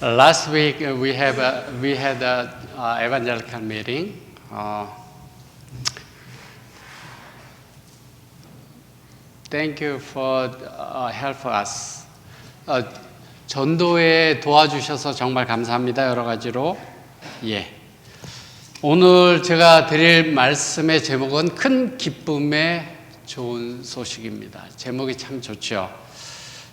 Last week we had a evangelical meeting. Thank you for help us. 전도에 도와주셔서 정말 감사합니다. 여러 가지로. 오늘 제가 드릴 말씀의 제목은 큰 기쁨의 좋은 소식입니다. 제목이 참 좋죠.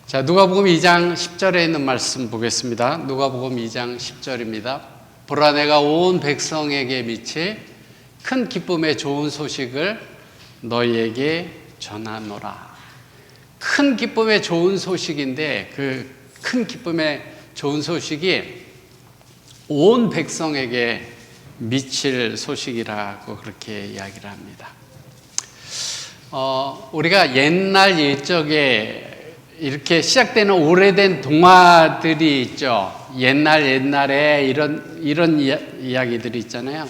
자, 누가복음 2장 10절에 있는 말씀 보겠습니다. 누가복음 2장 10절입니다. 보라, 내가 온 백성에게 미칠 큰 기쁨의 좋은 소식을 너희에게 전하노라. 큰 기쁨의 좋은 소식인데 그 큰 기쁨의 좋은 소식이 온 백성에게 미칠 소식이라고 그렇게 이야기를 합니다. 우리가 옛날 옛적에 이렇게 시작되는 오래된 동화들이 있죠. 옛날에 이런 이야기들이 있잖아요.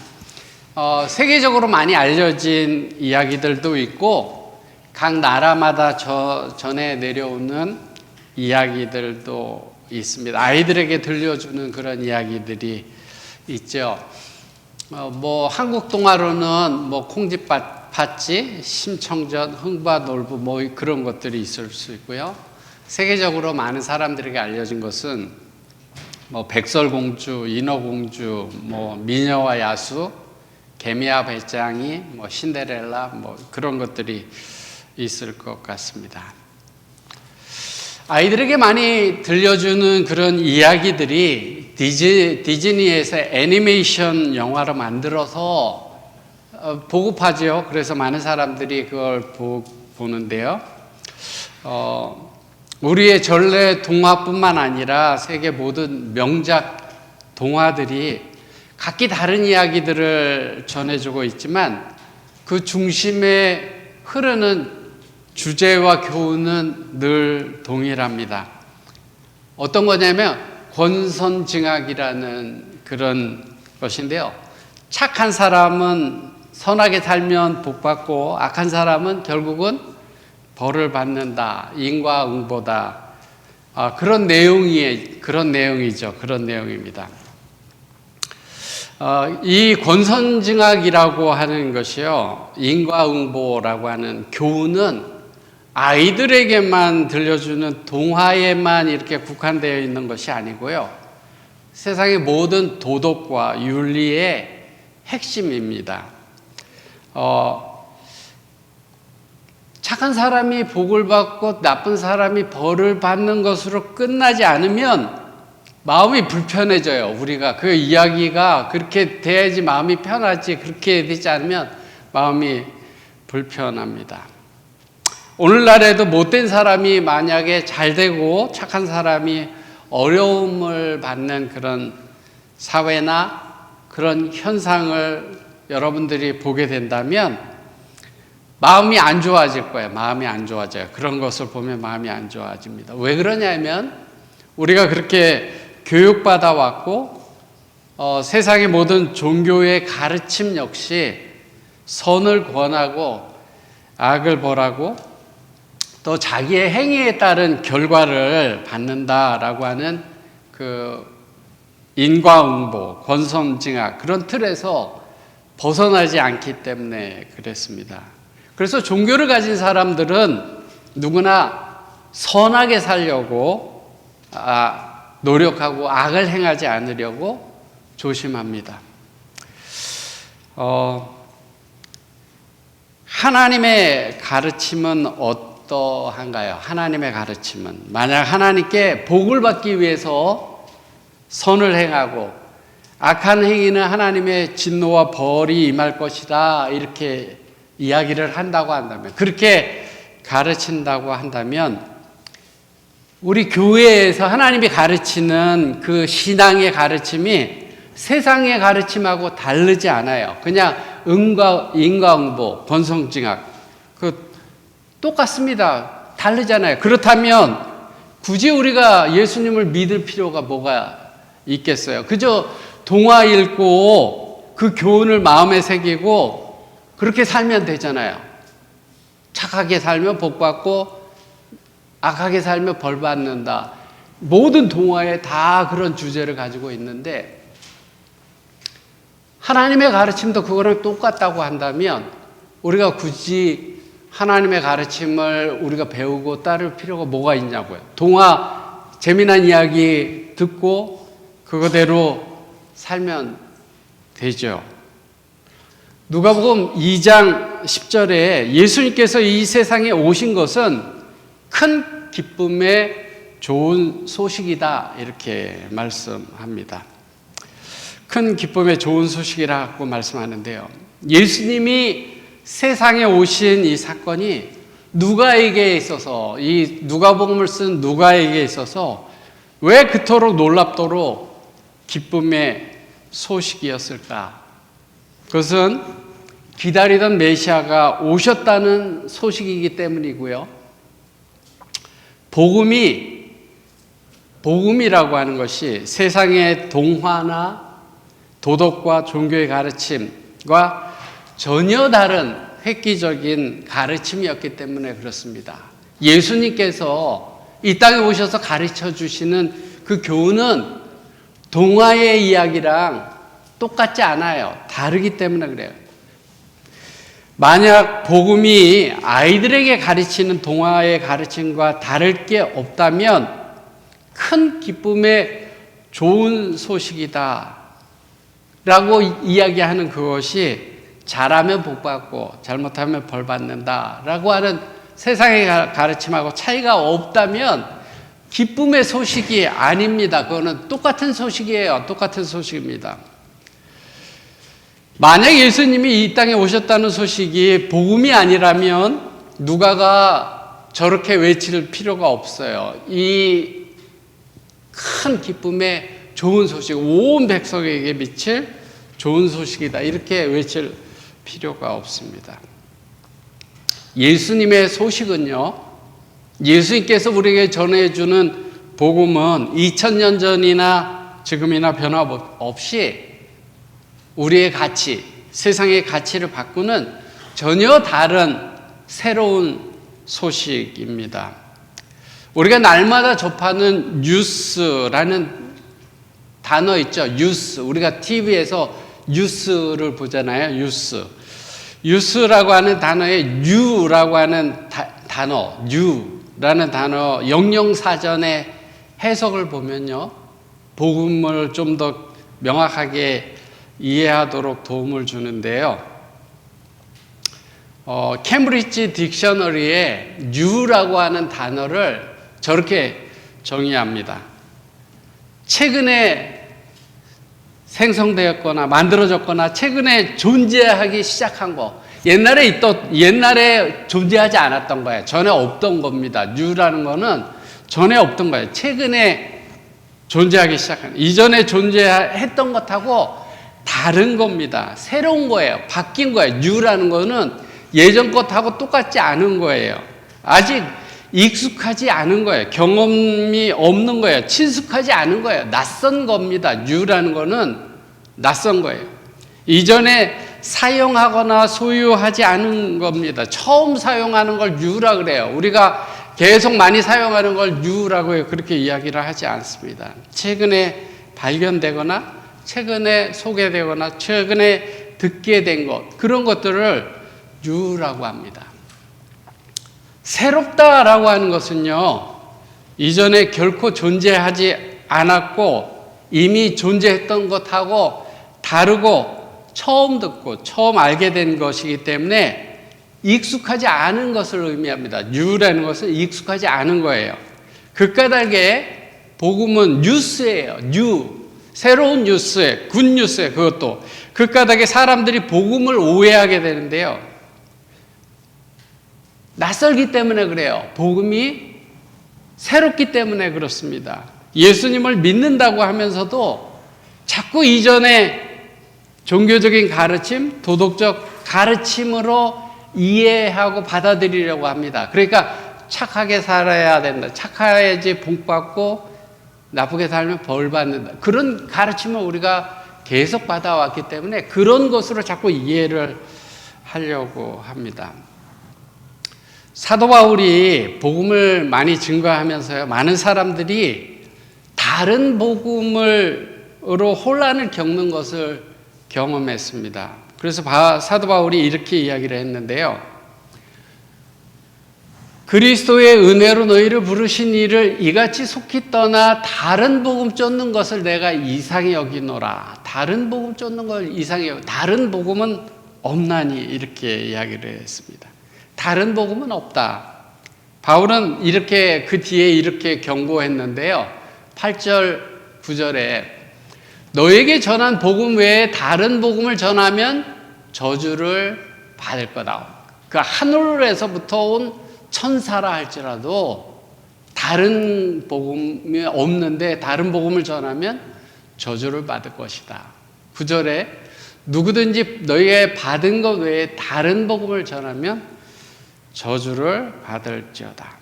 세계적으로 많이 알려진 이야기들도 있고 각 나라마다 전해 내려오는 이야기들도 있습니다. 아이들에게 들려주는 그런 이야기들이 있죠. 한국 동화로는 콩쥐팥쥐, 심청전, 흥부와놀부 그런 것들이 있을 수 있고요. 세계적으로 많은 사람들에게 알려진 것은 백설공주, 인어공주, 미녀와 야수, 개미와 배짱이, 신데렐라 그런 것들이 있을 것 같습니다. 아이들에게 많이 들려주는 그런 이야기들이 디즈니에서 애니메이션 영화로 만들어서 보급하죠. 그래서 많은 사람들이 그걸 보는데요. 우리의 전래 동화뿐만 아니라 세계 모든 명작 동화들이 각기 다른 이야기들을 전해주고 있지만 그 중심에 흐르는 주제와 교훈은 늘 동일합니다. 어떤 거냐면 권선징악이라는 그런 것인데요. 착한 사람은 선하게 살면 복받고 악한 사람은 결국은 벌을 받는다. 인과응보다. 그런 내용이죠. 그런 내용입니다. 이 권선징악이라고 하는 것이요, 인과응보라고 하는 교훈은 아이들에게만 들려주는 동화에만 이렇게 국한되어 있는 것이 아니고요. 세상의 모든 도덕과 윤리의 핵심입니다. 착한 사람이 복을 받고 나쁜 사람이 벌을 받는 것으로 끝나지 않으면 마음이 불편해져요. 우리가 그 이야기가 그렇게 돼야지 마음이 편하지, 그렇게 되지 않으면 마음이 불편합니다. 오늘날에도 못된 사람이 만약에 잘 되고 착한 사람이 어려움을 받는 그런 사회나 그런 현상을 여러분들이 보게 된다면 마음이 안 좋아질 거예요. 마음이 안 좋아져요. 그런 것을 보면 마음이 안 좋아집니다. 왜 그러냐면 우리가 그렇게 교육받아 왔고 세상의 모든 종교의 가르침 역시 선을 권하고 악을 벌하고 또 자기의 행위에 따른 결과를 받는다라고 하는 그 인과응보, 권선징악 그런 틀에서 벗어나지 않기 때문에 그랬습니다. 그래서 종교를 가진 사람들은 누구나 선하게 살려고 노력하고 악을 행하지 않으려고 조심합니다. 하나님의 가르침은 어떠한가요? 하나님의 가르침은 만약 하나님께 복을 받기 위해서 선을 행하고 악한 행위는 하나님의 진노와 벌이 임할 것이다 이렇게 이야기를 한다고 한다면, 그렇게 가르친다고 한다면 우리 교회에서 하나님이 가르치는 그 신앙의 가르침이 세상의 가르침하고 다르지 않아요. 그냥 인과응보, 권선징악 똑같습니다. 다르잖아요. 그렇다면 굳이 우리가 예수님을 믿을 필요가 뭐가 있겠어요? 그저 동화 읽고 그 교훈을 마음에 새기고 그렇게 살면 되잖아요. 착하게 살면 복 받고 악하게 살면 벌 받는다. 모든 동화에 다 그런 주제를 가지고 있는데 하나님의 가르침도 그거랑 똑같다고 한다면 우리가 굳이 하나님의 가르침을 우리가 배우고 따를 필요가 뭐가 있냐고요. 동화 재미난 이야기 듣고 그거대로 살면 되죠. 누가복음 2장 10절에 예수님께서 이 세상에 오신 것은 큰 기쁨의 좋은 소식이다 이렇게 말씀합니다. 큰 기쁨의 좋은 소식이라고 말씀하는데요. 예수님이 세상에 오신 이 사건이 누가에게 있어서, 이 누가복음을 쓴 누가에게 있어서 왜 그토록 놀랍도록 기쁨의 소식이었을까? 그것은 기다리던 메시아가 오셨다는 소식이기 때문이고요. 복음이라고 하는 것이 세상의 동화나 도덕과 종교의 가르침과 전혀 다른 획기적인 가르침이었기 때문에 그렇습니다. 예수님께서 이 땅에 오셔서 가르쳐 주시는 그 교훈은 동화의 이야기랑 똑같지 않아요. 다르기 때문에 그래요. 만약 복음이 아이들에게 가르치는 동화의 가르침과 다를 게 없다면 큰 기쁨의 좋은 소식이다 라고 이야기하는 그것이 잘하면 복받고 잘못하면 벌받는다 라고 하는 세상의 가르침하고 차이가 없다면 기쁨의 소식이 아닙니다. 그거는 똑같은 소식이에요. 똑같은 소식입니다. 만약 예수님이 이 땅에 오셨다는 소식이 복음이 아니라면 누가가 저렇게 외칠 필요가 없어요. 이 큰 기쁨의 좋은 소식, 온 백성에게 미칠 좋은 소식이다. 이렇게 외칠 필요가 없습니다. 예수님의 소식은요, 예수님께서 우리에게 전해주는 복음은 2000년 전이나 지금이나 변함없이 우리의 가치, 세상의 가치를 바꾸는 전혀 다른 새로운 소식입니다. 우리가 날마다 접하는 뉴스라는 단어 있죠. 뉴스. 우리가 TV에서 뉴스를 보잖아요. 뉴스라고 하는 단어에 뉴라고 하는 단어, 뉴라는 단어 영영사전의 해석을 보면요, 복음을 좀 더 명확하게 이해하도록 도움을 주는데요. 캠브리지 딕셔너리에 뉴라고 하는 단어를 저렇게 정의합니다. 최근에 생성되었거나 만들어졌거나 최근에 존재하기 시작한 거, 옛날에 존재하지 않았던 거예요. 전에 없던 겁니다. 뉴라는 거는 전에 없던 거예요. 최근에 존재하기 시작한, 이전에 존재했던 것하고 다른 겁니다. 새로운 거예요. 바뀐 거예요. 뉴라는 거는 예전 것하고 똑같지 않은 거예요. 아직 익숙하지 않은 거예요. 경험이 없는 거예요. 친숙하지 않은 거예요. 낯선 겁니다. 뉴라는 거는 낯선 거예요. 이전에 사용하거나 소유하지 않은 겁니다. 처음 사용하는 걸 뉴라 그래요. 우리가 계속 많이 사용하는 걸 뉴라고 해요. 그렇게 이야기를 하지 않습니다. 최근에 발견되거나 최근에 소개되거나 최근에 듣게 된 것, 그런 것들을 뉴라고 합니다. 새롭다라고 하는 것은요, 이전에 결코 존재하지 않았고 이미 존재했던 것하고 다르고 처음 듣고 처음 알게 된 것이기 때문에 익숙하지 않은 것을 의미합니다. 뉴라는 것은 익숙하지 않은 거예요. 그 까닭에 복음은 뉴스예요. 새로운 뉴스에, 굿뉴스에, 그것도 그 까닭에 사람들이 복음을 오해하게 되는데요, 낯설기 때문에 그래요. 복음이 새롭기 때문에 그렇습니다. 예수님을 믿는다고 하면서도 자꾸 이전에 종교적인 가르침, 도덕적 가르침으로 이해하고 받아들이려고 합니다. 그러니까 착하게 살아야 된다. 착해야지 복 받고 나쁘게 살면 벌 받는다. 그런 가르침을 우리가 계속 받아왔기 때문에 그런 것으로 자꾸 이해를 하려고 합니다. 사도 바울이 복음을 많이 증거하면서요, 많은 사람들이 다른 복음으로 혼란을 겪는 것을 경험했습니다. 그래서 사도 바울이 이렇게 이야기를 했는데요. 그리스도의 은혜로 너희를 부르신 이를 이같이 속히 떠나 다른 복음 쫓는 것을 내가 이상히 여기노라. 다른 복음 쫓는 걸 이상히 여기. 다른 복음은 없나니 이렇게 이야기를 했습니다. 다른 복음은 없다. 바울은 이렇게 그 뒤에 이렇게 경고했는데요. 8절 9절에 너에게 전한 복음 외에 다른 복음을 전하면 저주를 받을 거다. 그 하늘에서부터 온 천사라 할지라도 다른 복음이 없는데 다른 복음을 전하면 저주를 받을 것이다. 9절에 누구든지 너희가 받은 것 외에 다른 복음을 전하면 저주를 받을지어다.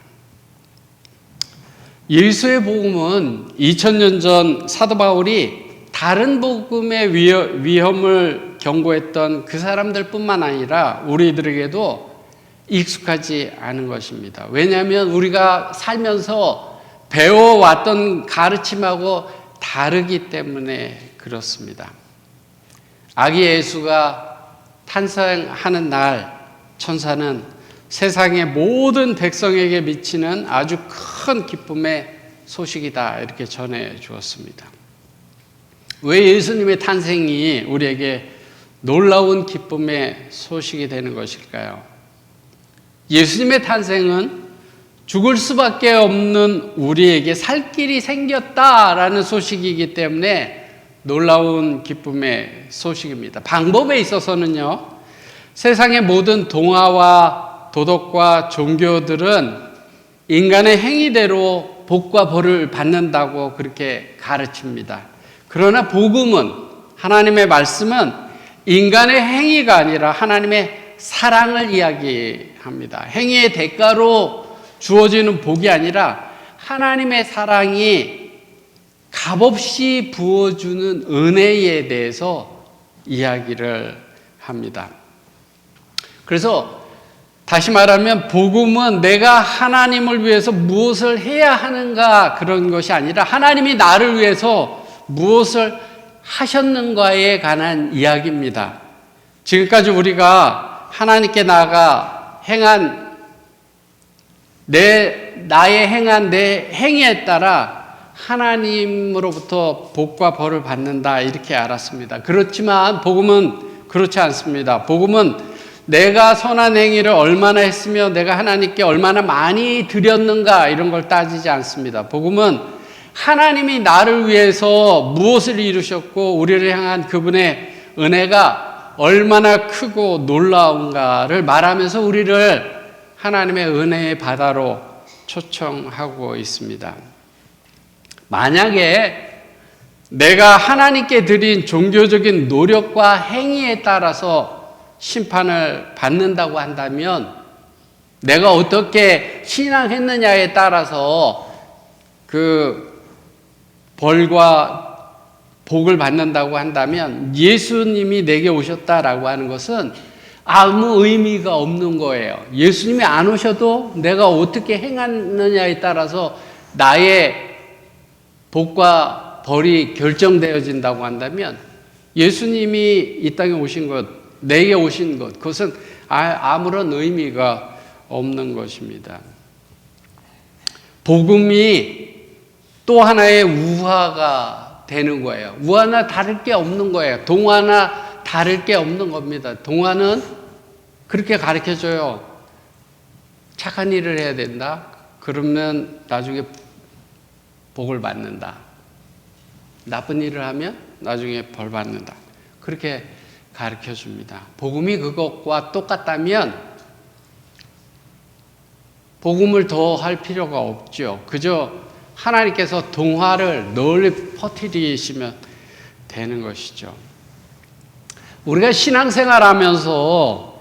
예수의 복음은 2000년 전 사도 바울이 다른 복음의 위험을 경고했던 그 사람들뿐만 아니라 우리들에게도 익숙하지 않은 것입니다. 왜냐하면 우리가 살면서 배워왔던 가르침하고 다르기 때문에 그렇습니다. 아기 예수가 탄생하는 날 천사는 세상의 모든 백성에게 미치는 아주 큰 기쁨의 소식이다 이렇게 전해 주었습니다. 왜 예수님의 탄생이 우리에게 놀라운 기쁨의 소식이 되는 것일까요? 예수님의 탄생은 죽을 수밖에 없는 우리에게 살 길이 생겼다라는 소식이기 때문에 놀라운 기쁨의 소식입니다. 방법에 있어서는요, 세상의 모든 동화와 도덕과 종교들은 인간의 행위대로 복과 벌을 받는다고 그렇게 가르칩니다. 그러나 복음은, 하나님의 말씀은 인간의 행위가 아니라 하나님의 사랑을 이야기합니다. 행위의 대가로 주어지는 복이 아니라 하나님의 사랑이 값없이 부어주는 은혜에 대해서 이야기를 합니다. 그래서 다시 말하면 복음은 내가 하나님을 위해서 무엇을 해야 하는가 그런 것이 아니라 하나님이 나를 위해서 무엇을 하셨는가에 관한 이야기입니다. 지금까지 우리가 하나님께 나아가 행한 나의 행한 내 행위에 따라 하나님으로부터 복과 벌을 받는다 이렇게 알았습니다. 그렇지만 복음은 그렇지 않습니다. 복음은 내가 선한 행위를 얼마나 했으며 내가 하나님께 얼마나 많이 드렸는가 이런 걸 따지지 않습니다. 복음은 하나님이 나를 위해서 무엇을 이루셨고 우리를 향한 그분의 은혜가 얼마나 크고 놀라운가를 말하면서 우리를 하나님의 은혜의 바다로 초청하고 있습니다. 만약에 내가 하나님께 드린 종교적인 노력과 행위에 따라서 심판을 받는다고 한다면 내가 어떻게 신앙했느냐에 따라서 그 벌과 복을 받는다고 한다면 예수님이 내게 오셨다라고 하는 것은 아무 의미가 없는 거예요. 예수님이 안 오셔도 내가 어떻게 행하느냐에 따라서 나의 복과 벌이 결정되어진다고 한다면 예수님이 이 땅에 오신 것, 내게 오신 것, 그것은 아무런 의미가 없는 것입니다. 복음이 또 하나의 우화가 되는 거예요. 우화나 다를 게 없는 거예요. 동화나 다를 게 없는 겁니다. 동화는 그렇게 가르쳐줘요. 착한 일을 해야 된다. 그러면 나중에 복을 받는다. 나쁜 일을 하면 나중에 벌 받는다. 그렇게 가르쳐줍니다. 복음이 그것과 똑같다면 복음을 더 할 필요가 없죠. 그저 하나님께서 동화를 널리 퍼뜨리시면 되는 것이죠. 우리가 신앙생활하면서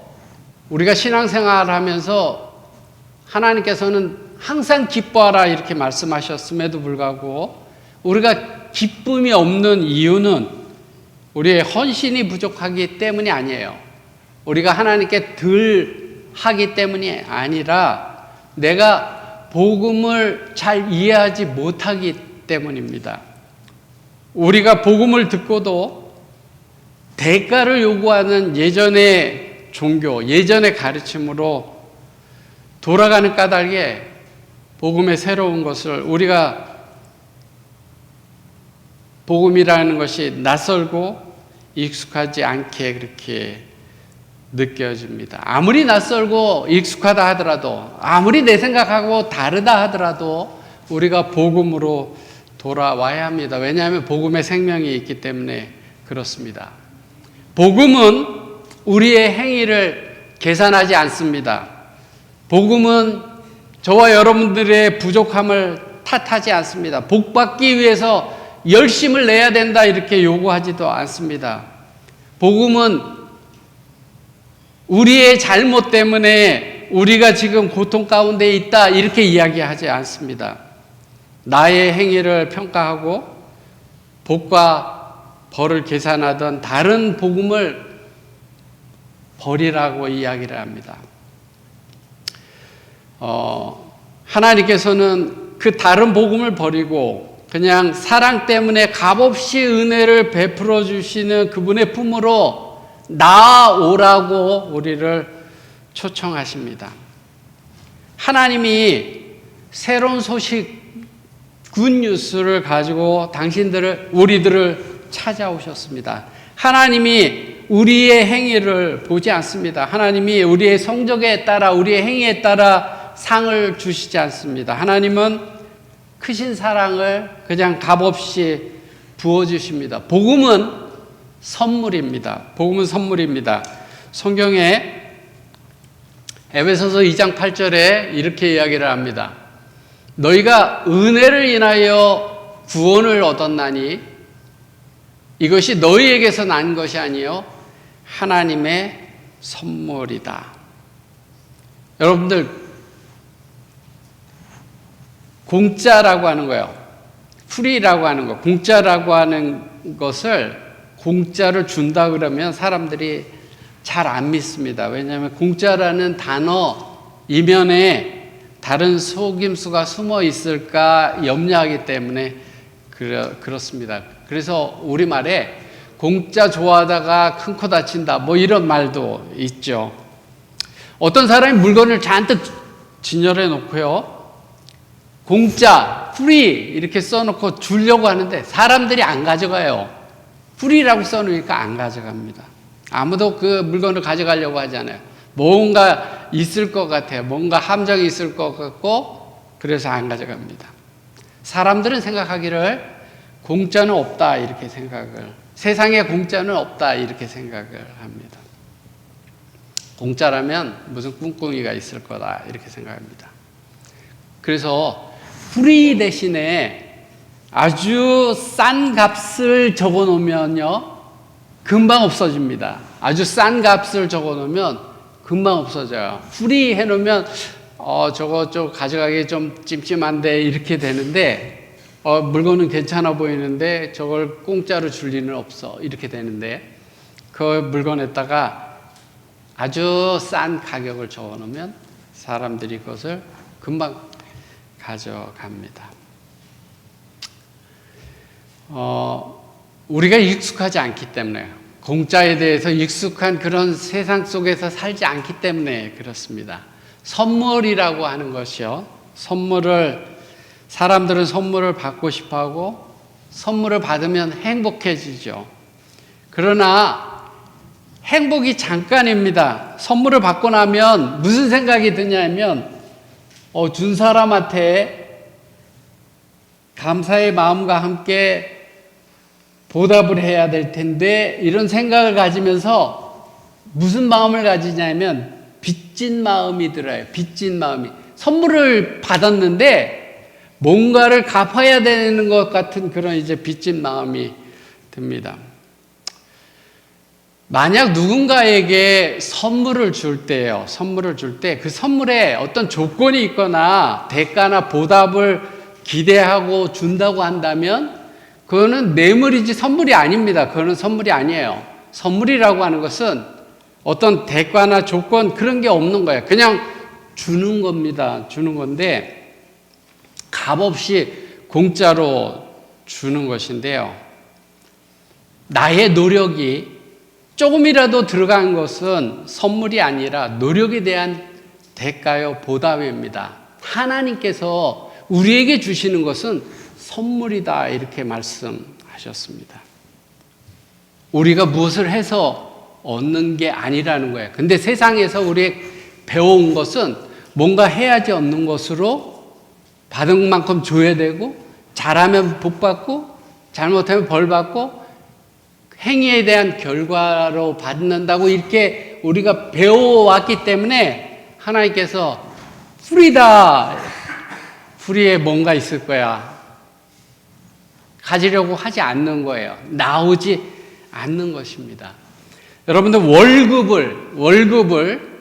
하나님께서는 항상 기뻐하라 이렇게 말씀하셨음에도 불구하고 우리가 기쁨이 없는 이유는 우리의 헌신이 부족하기 때문이 아니에요. 우리가 하나님께 덜 하기 때문이 아니라 내가 복음을 잘 이해하지 못하기 때문입니다. 우리가 복음을 듣고도 대가를 요구하는 예전의 종교, 예전의 가르침으로 돌아가는 까닭에 복음의 새로운 것을 우리가 복음이라는 것이 낯설고 익숙하지 않게 그렇게 느껴집니다. 아무리 낯설고 익숙하다 하더라도, 아무리 내 생각하고 다르다 하더라도 우리가 복음으로 돌아와야 합니다. 왜냐하면 복음의 생명이 있기 때문에 그렇습니다. 복음은 우리의 행위를 계산하지 않습니다. 복음은 저와 여러분들의 부족함을 탓하지 않습니다. 복 받기 위해서 열심을 내야 된다 이렇게 요구하지도 않습니다. 복음은 우리의 잘못 때문에 우리가 지금 고통 가운데 있다 이렇게 이야기하지 않습니다. 나의 행위를 평가하고 복과 벌을 계산하던 다른 복음을 버리라고 이야기를 합니다. 하나님께서는 그 다른 복음을 버리고 그냥 사랑 때문에 값없이 은혜를 베풀어 주시는 그분의 품으로 나아오라고 우리를 초청하십니다. 하나님이 새로운 소식, 굿뉴스를 가지고 우리들을 찾아오셨습니다. 하나님이 우리의 행위를 보지 않습니다. 하나님이 우리의 성적에 따라, 우리의 행위에 따라 상을 주시지 않습니다. 하나님은 크신 사랑을 그냥 값없이 부어주십니다. 복음은 선물입니다. 복음은 선물입니다. 성경에 에베소서 2장 8절에 이렇게 이야기를 합니다. 너희가 은혜를 인하여 구원을 얻었나니 이것이 너희에게서 난 것이 아니요 하나님의 선물이다. 여러분들 공짜라고 하는 거예요. 프리라고 하는 거. 공짜라고 하는 것을 공짜를 준다 그러면 사람들이 잘 안 믿습니다. 왜냐하면 공짜라는 단어 이면에 다른 속임수가 숨어 있을까 염려하기 때문에 그렇습니다. 그래서 우리말에 공짜 좋아하다가 큰 코 다친다 뭐 이런 말도 있죠. 어떤 사람이 물건을 잔뜩 진열해 놓고요. 공짜, 프리 이렇게 써놓고 주려고 하는데 사람들이 안 가져가요. 프리라고 써놓으니까 안 가져갑니다. 아무도 그 물건을 가져가려고 하지 않아요. 뭔가 있을 것 같아요. 뭔가 함정이 있을 것 같고 그래서 안 가져갑니다. 사람들은 생각하기를 공짜는 없다 이렇게 세상에 공짜는 없다 이렇게 생각을 합니다. 공짜라면 무슨 꿍꿍이가 있을 거다 이렇게 생각합니다. 그래서 프리 대신에 아주 싼 값을 적어 놓으면요 금방 없어집니다. 아주 싼 값을 적어 놓으면 금방 없어져요. 프리 해 놓으면 저거 좀 가져가기 좀 찜찜한데 이렇게 되는데 물건은 괜찮아 보이는데 저걸 공짜로 줄 리는 없어 이렇게 되는데 그 물건에다가 아주 싼 가격을 적어 놓으면 사람들이 그것을 금방 가져갑니다. 우리가 익숙하지 않기 때문에 공짜에 대해서 익숙한 그런 세상 속에서 살지 않기 때문에 그렇습니다. 선물이라고 하는 것이요. 사람들은 선물을 받고 싶어 하고 선물을 받으면 행복해지죠. 그러나 행복이 잠깐입니다. 선물을 받고 나면 무슨 생각이 드냐면 준 사람한테 감사의 마음과 함께 보답을 해야 될 텐데 이런 생각을 가지면서 무슨 마음을 가지냐면 빚진 마음이 들어요. 빚진 마음이. 선물을 받았는데 뭔가를 갚아야 되는 것 같은 그런 이제 빚진 마음이 듭니다. 만약 누군가에게 선물을 줄 때요. 선물을 줄 때 그 선물에 어떤 조건이 있거나 대가나 보답을 기대하고 준다고 한다면 그거는 뇌물이지 선물이 아닙니다. 그거는 선물이 아니에요. 선물이라고 하는 것은 어떤 대가나 조건 그런 게 없는 거예요. 그냥 주는 겁니다. 주는 건데 값없이 공짜로 주는 것인데요. 나의 노력이 조금이라도 들어간 것은 선물이 아니라 노력에 대한 대가요, 보답입니다. 하나님께서 우리에게 주시는 것은 선물이다, 이렇게 말씀하셨습니다. 우리가 무엇을 해서 얻는 게 아니라는 거예요. 근데 세상에서 우리 배워온 것은 뭔가 해야지 얻는 것으로 받은 만큼 줘야 되고, 잘하면 복 받고, 잘못하면 벌 받고, 행위에 대한 결과로 받는다고 이렇게 우리가 배워왔기 때문에 하나님께서 풀이다, 풀이에 뭔가 있을 거야, 가지려고 하지 않는 거예요. 나오지 않는 것입니다. 여러분들 월급을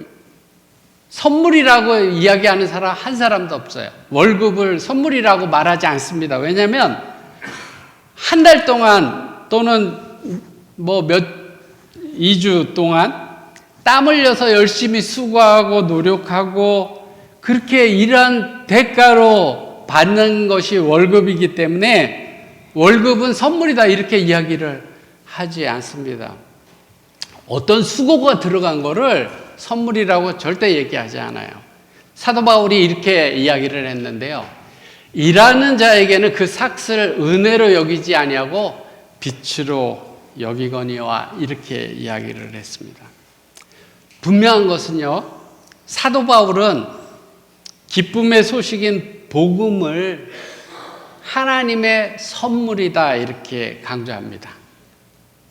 선물이라고 이야기하는 사람 한 사람도 없어요. 월급을 선물이라고 말하지 않습니다. 왜냐하면 한 달 동안 또는 2주 동안 땀 흘려서 열심히 수고하고 노력하고 그렇게 일한 대가로 받는 것이 월급이기 때문에 월급은 선물이다, 이렇게 이야기를 하지 않습니다. 어떤 수고가 들어간 거를 선물이라고 절대 얘기하지 않아요. 사도 바울이 이렇게 이야기를 했는데요. 일하는 자에게는 그 삭슬을 은혜로 여기지 아니하고 빛으로 여기거니와, 이렇게 이야기를 했습니다. 분명한 것은요, 사도 바울은 기쁨의 소식인 복음을 하나님의 선물이다, 이렇게 강조합니다.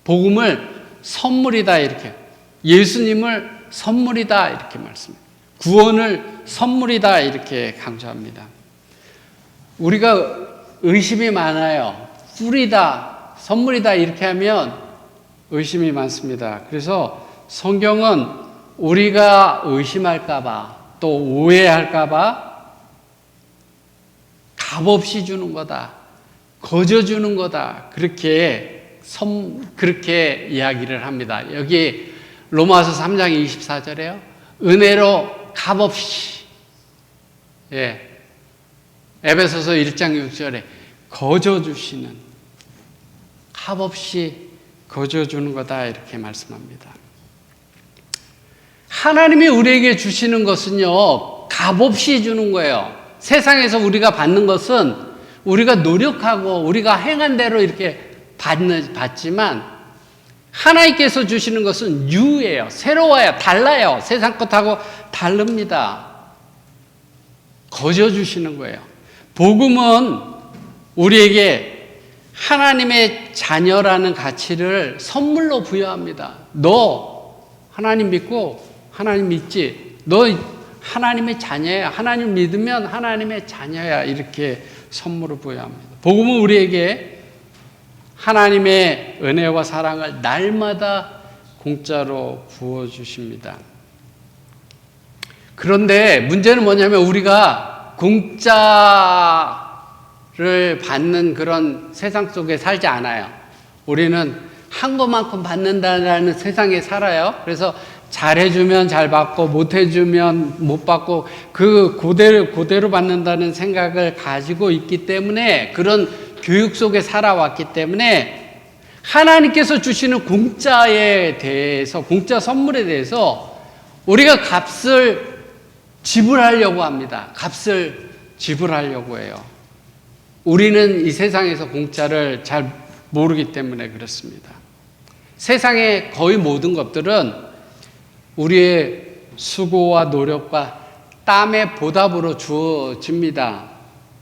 복음을 선물이다, 이렇게, 예수님을 선물이다, 이렇게 말씀합니다. 구원을 선물이다, 이렇게 강조합니다. 우리가 의심이 많아요. 풀이다, 선물이다, 이렇게 하면 의심이 많습니다. 그래서 성경은 우리가 의심할까봐, 또 오해할까봐 값없이 주는 거다, 거저 주는 거다, 그렇게 이야기를 합니다. 여기 로마서 3장 24절에요. 은혜로 값없이, 에베소서 1장 6절에 거저 주시는, 값없이 거저 주는 거다, 이렇게 말씀합니다. 하나님이 우리에게 주시는 것은요, 값없이 주는 거예요. 세상에서 우리가 받는 것은 우리가 노력하고 우리가 행한 대로 이렇게 받지만, 하나님께서 주시는 것은 유예요. 새로워요. 달라요. 세상 것하고 다릅니다. 거저 주시는 거예요. 복음은 우리에게 하나님의 자녀라는 가치를 선물로 부여합니다. 너 하나님 믿고 하나님 믿지? 너 하나님의 자녀야. 하나님 믿으면 하나님의 자녀야. 이렇게 선물을 부여합니다. 복음은 우리에게 하나님의 은혜와 사랑을 날마다 공짜로 부어주십니다. 그런데 문제는 뭐냐면 우리가 공짜를 받는 그런 세상 속에 살지 않아요. 우리는 한 것만큼 받는다는 세상에 살아요. 그래서 잘해주면 잘 받고 못해주면 못 받고 그대로 받는다는 생각을 가지고 있기 때문에, 그런 교육 속에 살아왔기 때문에 하나님께서 주시는 공짜에 대해서, 공짜 선물에 대해서 우리가 값을 지불하려고 합니다. 값을 지불하려고 해요. 우리는 이 세상에서 공짜를 잘 모르기 때문에 그렇습니다. 세상의 거의 모든 것들은 우리의 수고와 노력과 땀의 보답으로 주어집니다.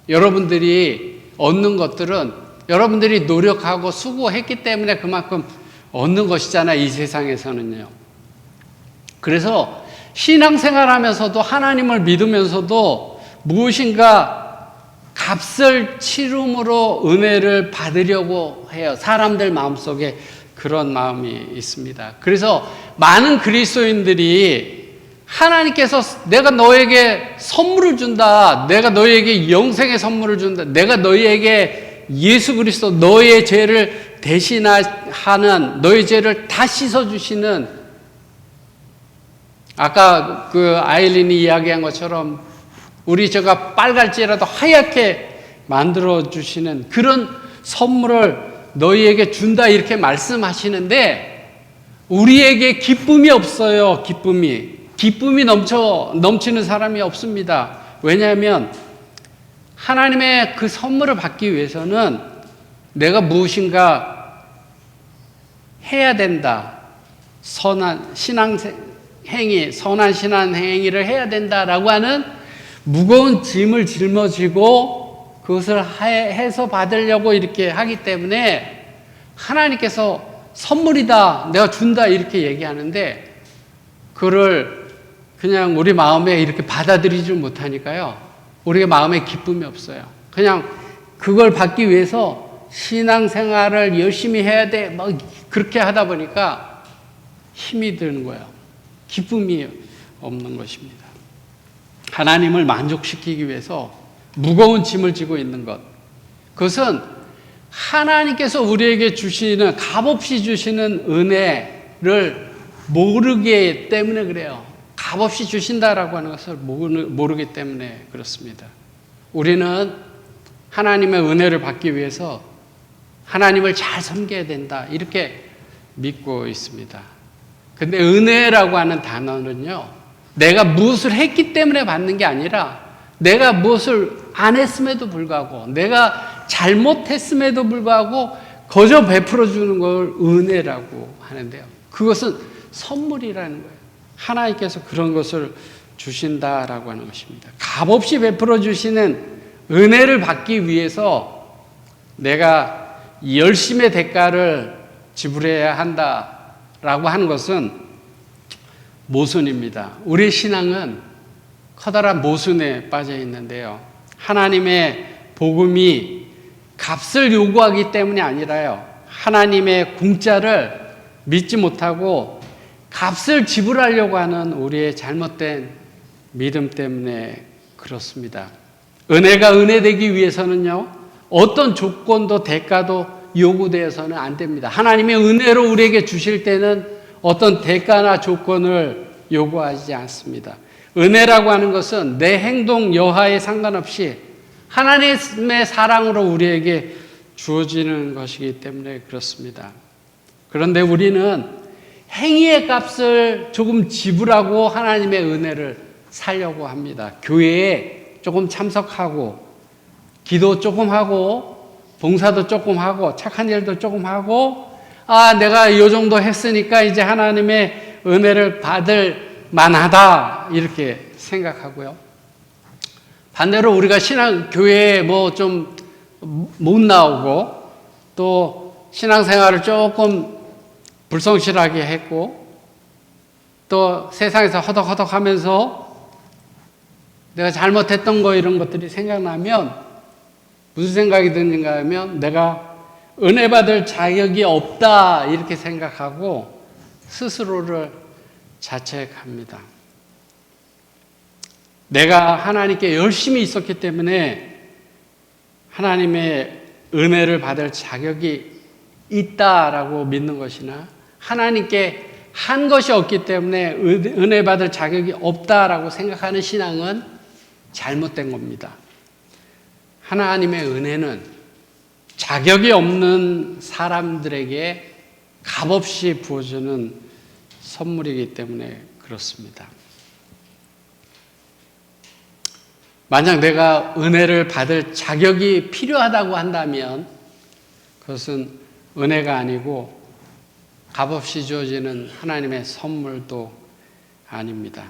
여러분들이 얻는 것들은 여러분들이 노력하고 수고했기 때문에 그만큼 얻는 것이잖아요, 이 세상에서는요. 그래서 신앙생활 하면서도, 하나님을 믿으면서도 무엇인가 값을 치름으로 은혜를 받으려고 해요. 사람들 마음속에 그런 마음이 있습니다. 그래서 많은 그리스도인들이 하나님께서 내가 너에게 선물을 준다, 내가 너에게 영생의 선물을 준다, 내가 너에게 예수 그리스도 너의 죄를 대신하는, 너의 죄를 다 씻어주시는, 아까 그 아일린이 이야기한 것처럼 우리 제가 빨갈지라도 하얗게 만들어주시는 그런 선물을 너희에게 준다 이렇게 말씀하시는데 우리에게 기쁨이 없어요. 기쁨이 넘치는 사람이 없습니다. 왜냐하면 하나님의 그 선물을 받기 위해서는 내가 무엇인가 해야 된다. 선한 신앙행위를 해야 된다라고 하는 무거운 짐을 짊어지고 그것을 해서 받으려고 이렇게 하기 때문에 하나님께서 선물이다, 내가 준다 이렇게 얘기하는데 그를 그냥 우리 마음에 이렇게 받아들이지 못하니까요. 우리의 마음에 기쁨이 없어요. 그냥 그걸 받기 위해서 신앙생활을 열심히 해야 돼. 막 그렇게 하다 보니까 힘이 드는 거예요. 기쁨이 없는 것입니다. 하나님을 만족시키기 위해서 무거운 짐을 지고 있는 것. 그것은 하나님께서 우리에게 주시는, 값없이 주시는 은혜를 모르기 때문에 그래요. 값없이 주신다라고 하는 것을 모르기 때문에 그렇습니다. 우리는 하나님의 은혜를 받기 위해서 하나님을 잘 섬겨야 된다. 이렇게 믿고 있습니다. 근데 은혜라고 하는 단어는요, 내가 무엇을 했기 때문에 받는 게 아니라 내가 무엇을 안 했음에도 불구하고 내가 잘못했음에도 불구하고 거저 베풀어 주는 걸 은혜라고 하는데요. 그것은 선물이라는 거예요. 하나님께서 그런 것을 주신다라고 하는 것입니다. 값없이 베풀어 주시는 은혜를 받기 위해서 내가 열심의 대가를 지불해야 한다라고 하는 것은 모순입니다. 우리 신앙은 커다란 모순에 빠져 있는데요. 하나님의 복음이 값을 요구하기 때문이 아니라요. 하나님의 공짜를 믿지 못하고 값을 지불하려고 하는 우리의 잘못된 믿음 때문에 그렇습니다. 은혜가 은혜되기 위해서는요, 어떤 조건도 대가도 요구되어서는 안 됩니다. 하나님의 은혜로 우리에게 주실 때는 어떤 대가나 조건을 요구하지 않습니다. 은혜라고 하는 것은 내 행동 여하에 상관없이 하나님의 사랑으로 우리에게 주어지는 것이기 때문에 그렇습니다. 그런데 우리는 행위의 값을 조금 지불하고 하나님의 은혜를 살려고 합니다. 교회에 조금 참석하고 기도 조금 하고 봉사도 조금 하고 착한 일도 조금 하고 내가 이 정도 했으니까 이제 하나님의 은혜를 받을 만하다 이렇게 생각하고요. 반대로 우리가 교회에 뭐 좀 못 나오고 또 신앙생활을 조금 불성실하게 했고 또 세상에서 허덕허덕 하면서 내가 잘못했던 거 이런 것들이 생각나면 무슨 생각이 드는가 하면 내가 은혜 받을 자격이 없다 이렇게 생각하고 스스로를 자책합니다. 내가 하나님께 열심히 있었기 때문에 하나님의 은혜를 받을 자격이 있다라고 믿는 것이나 하나님께 한 것이 없기 때문에 은혜 받을 자격이 없다라고 생각하는 신앙은 잘못된 겁니다. 하나님의 은혜는 자격이 없는 사람들에게 값없이 부어주는 선물이기 때문에 그렇습니다. 만약 내가 은혜를 받을 자격이 필요하다고 한다면 그것은 은혜가 아니고 값없이 주어지는 하나님의 선물도 아닙니다.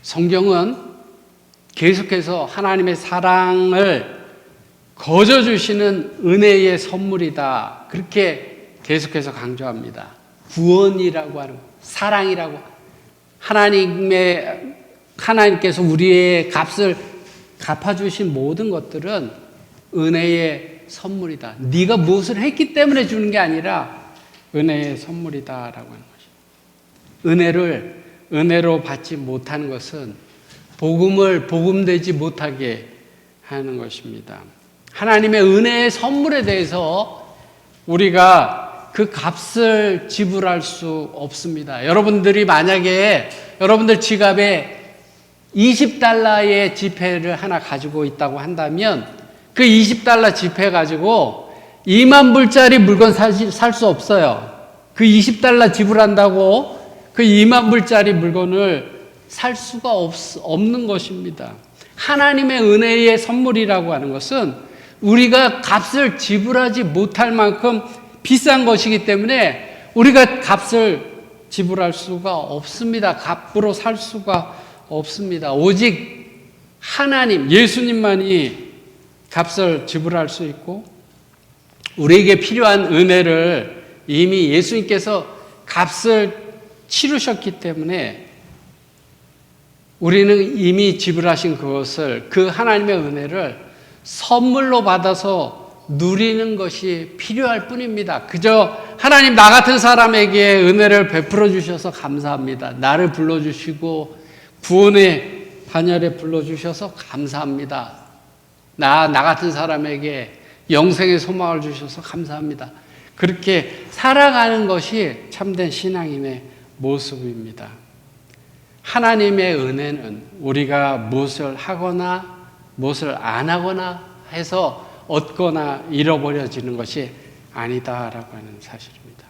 성경은 계속해서 하나님의 사랑을 거저 주시는 은혜의 선물이다. 그렇게 계속해서 강조합니다. 구원이라고 하는 사랑이라고 하나님께서 우리의 값을 갚아주신 모든 것들은 은혜의 선물이다. 네가 무엇을 했기 때문에 주는 게 아니라 은혜의 선물이다라고 하는 것입니다. 은혜로 받지 못하는 것은 복음되지 못하게 하는 것입니다. 하나님의 은혜의 선물에 대해서 우리가 그 값을 지불할 수 없습니다. 여러분들이 만약에 여러분들 지갑에 20달러의 지폐를 하나 가지고 있다고 한다면 그 20달러 지폐 가지고 2만 불짜리 물건 살 수 없어요. 그 20달러 지불한다고 그 2만 불짜리 물건을 살 수가 없는 것입니다. 하나님의 은혜의 선물이라고 하는 것은 우리가 값을 지불하지 못할 만큼 비싼 것이기 때문에 우리가 값을 지불할 수가 없습니다. 값으로 살 수가 없습니다. 오직 하나님, 예수님만이 값을 지불할 수 있고 우리에게 필요한 은혜를 이미 예수님께서 값을 치르셨기 때문에 우리는 이미 지불하신 그것을, 그 하나님의 은혜를 선물로 받아서 누리는 것이 필요할 뿐입니다. 그저 하나님, 나 같은 사람에게 은혜를 베풀어 주셔서 감사합니다. 나를 불러주시고 구원의 반열에 불러주셔서 감사합니다. 나 같은 사람에게 영생의 소망을 주셔서 감사합니다. 그렇게 살아가는 것이 참된 신앙인의 모습입니다. 하나님의 은혜는 우리가 무엇을 하거나 무엇을 안 하거나 해서 얻거나 잃어버려지는 것이 아니다라고 하는 사실입니다.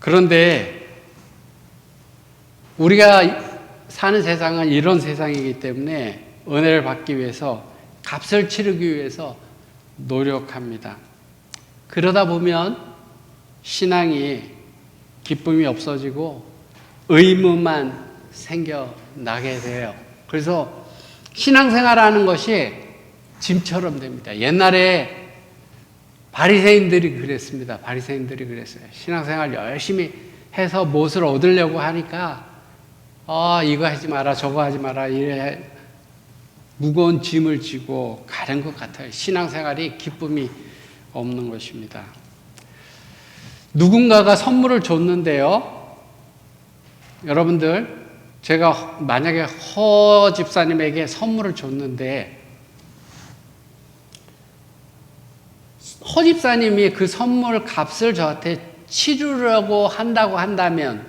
그런데 우리가 사는 세상은 이런 세상이기 때문에 은혜를 받기 위해서, 값을 치르기 위해서 노력합니다. 그러다 보면 신앙이 기쁨이 없어지고 의무만 생겨나게 돼요. 그래서 신앙생활하는 것이 짐처럼 됩니다. 옛날에 바리새인들이 그랬습니다. 바리새인들이 그랬어요. 신앙생활 열심히 해서 무엇을 얻으려고 하니까 이거 하지 마라, 저거 하지 마라, 이래 무거운 짐을 지고 가는 것 같아요. 신앙생활이 기쁨이 없는 것입니다. 누군가가 선물을 줬는데요. 여러분들, 제가 만약에 허 집사님에게 선물을 줬는데 허 집사님이 그 선물 값을 저한테 치르려고 한다고 한다면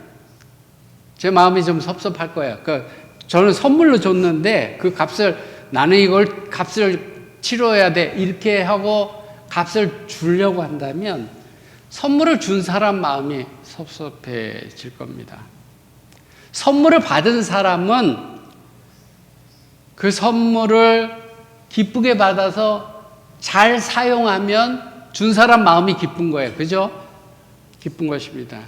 제 마음이 좀 섭섭할 거예요. 저는 선물로 줬는데 그 값을, 나는 이걸 값을 치러야 돼, 이렇게 하고 값을 주려고 한다면 선물을 준 사람 마음이 섭섭해질 겁니다. 선물을 받은 사람은 그 선물을 기쁘게 받아서 잘 사용하면 준 사람 마음이 기쁜 거예요. 그죠? 기쁜 것입니다.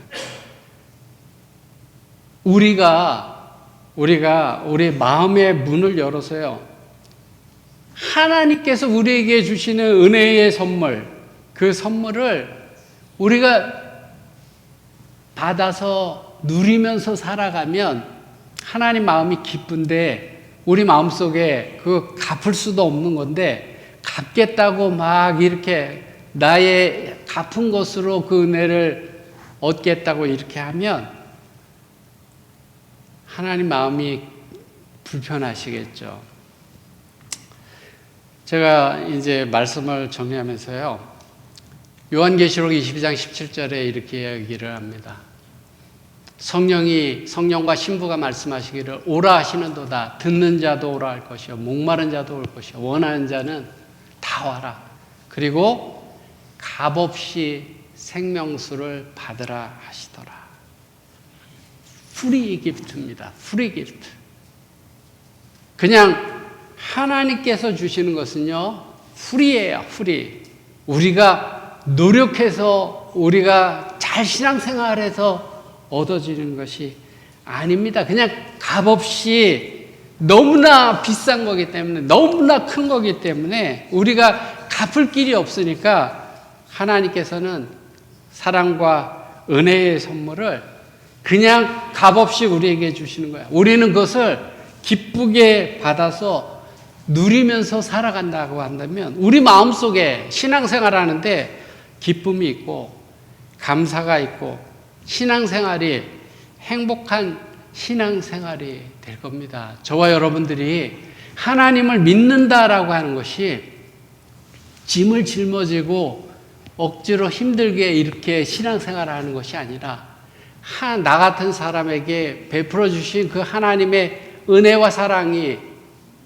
우리가 우리 마음의 문을 열어서요, 하나님께서 우리에게 주시는 은혜의 선물, 그 선물을 우리가 받아서 누리면서 살아가면 하나님 마음이 기쁜데, 우리 마음속에 그 갚을 수도 없는 건데 갚겠다고 막 이렇게 나의 갚은 것으로 그 은혜를 얻겠다고 이렇게 하면 하나님 마음이 불편하시겠죠. 제가 이제 말씀을 정리하면서요, 요한계시록 22장 17절에 이렇게 얘기를 합니다. 성령과 신부가 말씀하시기를 오라 하시는도다. 듣는 자도 오라 할 것이요, 목마른 자도 올 것이요, 원하는 자는 다 와라. 그리고 값없이 생명수를 받으라 하시더라. 프리 기프트입니다. 프리 기프트. 그냥 하나님께서 주시는 것은요, 프리예요. 프리. 우리가 노력해서, 우리가 잘 신앙생활해서 얻어지는 것이 아닙니다. 그냥 값없이, 너무나 비싼 거기 때문에, 너무나 큰 거기 때문에 우리가 갚을 길이 없으니까 하나님께서는 사랑과 은혜의 선물을 그냥 값없이 우리에게 주시는 거야. 우리는 그것을 기쁘게 받아서 누리면서 살아간다고 한다면 우리 마음속에 신앙생활하는데 기쁨이 있고 감사가 있고 신앙생활이 행복한 신앙생활이 될 겁니다. 저와 여러분들이 하나님을 믿는다라고 하는 것이 짐을 짊어지고 억지로 힘들게 이렇게 신앙생활하는 것이 아니라 나 같은 사람에게 베풀어 주신 그 하나님의 은혜와 사랑이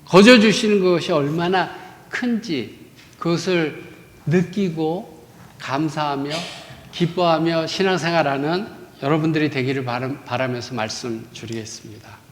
거저 주시는 것이 얼마나 큰지 그것을 느끼고 감사하며 기뻐하며 신앙생활하는 여러분들이 되기를 바라면서 말씀 드리겠습니다.